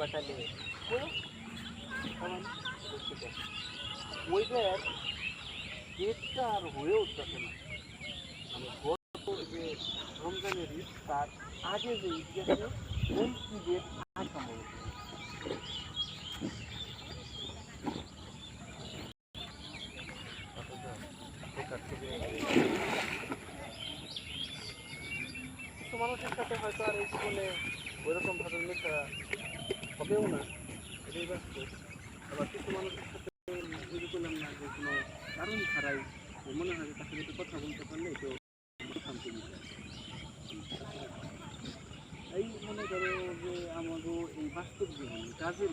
কটালে ওইটার ডেটটা আর হয়ে উঠতেছে না। মানে গত যে রমজানের ঈদ তার আগে যে ঈদ গেছে ওই ঈদের আর সম্ভবত কিছু মানুষের সাথে হয়তো আর এই জীবনে ওইরকম ভাবে মেশা হবেও না, এটাই বাস্তব। আবার কিছু মানুষের সাথে ওই যে বললাম না যে কোনো কারণ ছাড়াই মনে হয় যে তার সাথে কথা বলতে পারলে তো শান্তি মিলে। এই মনে করো যে আমাদের এই বাস্তব জীবনে কাজের